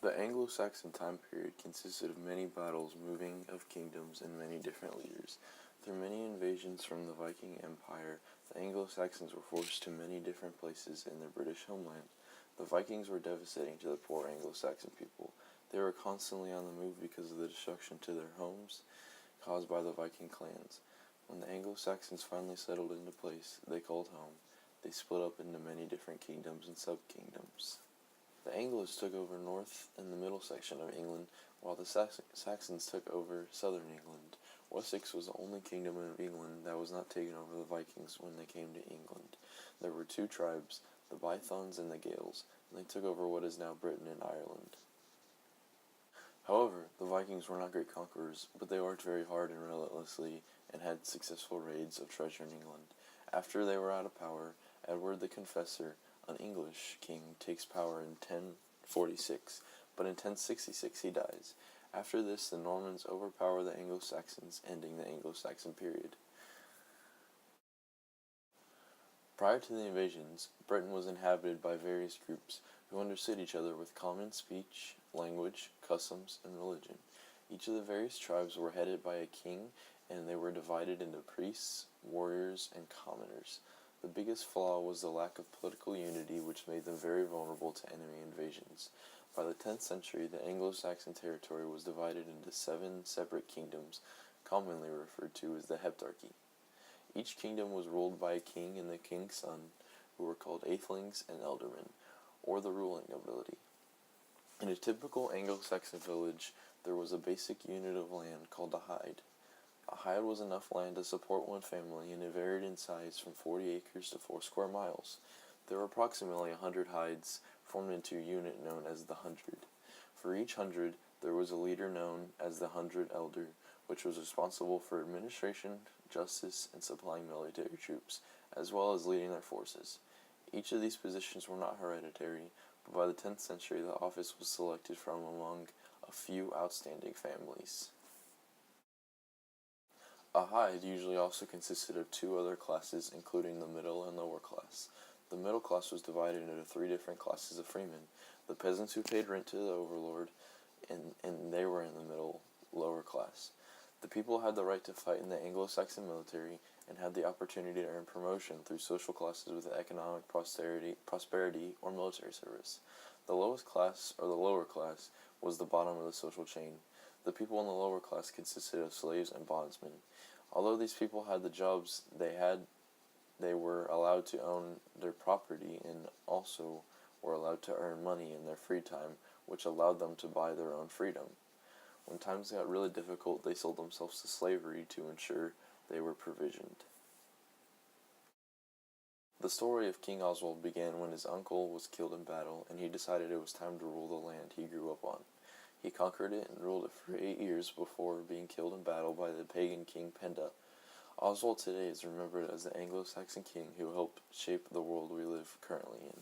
The Anglo-Saxon time period consisted of many battles, moving of kingdoms, and many different leaders. Through many invasions from the Viking Empire, the Anglo-Saxons were forced to many different places in their British homeland. The Vikings were devastating to the poor Anglo-Saxon people. They were constantly on the move because of the destruction to their homes caused by the Viking clans. When the Anglo-Saxons finally settled into place they called home, they split up into many different kingdoms and sub-kingdoms. The Anglos took over north and the middle section of England, while the Saxons took over southern England. Wessex was the only kingdom of England that was not taken over the Vikings when they came to England. There were two tribes, the Bythons and the Gaels, and they took over what is now Britain and Ireland. However, the Vikings were not great conquerors, but they worked very hard and relentlessly and had successful raids of treasure in England. After they were out of power, Edward the Confessor, an English king, takes power in 1046, but in 1066 he dies. After this, the Normans overpower the Anglo-Saxons, ending the Anglo-Saxon period. Prior to the invasions, Britain was inhabited by various groups who understood each other with common speech, language, customs, and religion. Each of the various tribes were headed by a king, and they were divided into priests, warriors, and commoners. The biggest flaw was the lack of political unity, which made them very vulnerable to enemy invasions. By the 10th century, the Anglo-Saxon territory was divided into 7 separate kingdoms, commonly referred to as the Heptarchy. Each kingdom was ruled by a king and the king's son, who were called Aethelings and Ealdormen, or the ruling nobility. In a typical Anglo-Saxon village, there was a basic unit of land called a hide. A hide was enough land to support one family, and it varied in size from 40 acres to 4 square miles. There were approximately 100 hides formed into a unit known as the hundred. For each hundred, there was a leader known as the hundred elder, which was responsible for administration, justice, and supplying military troops, as well as leading their forces. Each of these positions were not hereditary, but by the 10th century the office was selected from among a few outstanding families. A hide usually also consisted of 2 other classes, including the middle and lower class. The middle class was divided into 3 different classes of freemen: the peasants who paid rent to the overlord, and they were in the middle, lower class. The people had the right to fight in the Anglo-Saxon military and had the opportunity to earn promotion through social classes with economic prosperity or military service. The lowest class, or the lower class, was the bottom of the social chain. The people in the lower class consisted of slaves and bondsmen. Although these people had the jobs they were allowed to own their property and also were allowed to earn money in their free time, which allowed them to buy their own freedom. When times got really difficult, they sold themselves to slavery to ensure they were provisioned. The story of King Oswald began when his uncle was killed in battle, and he decided it was time to rule the land he grew up on. He conquered it and ruled it for 8 years before being killed in battle by the pagan king Penda. Oswald today is remembered as the Anglo-Saxon king who helped shape the world we live currently in.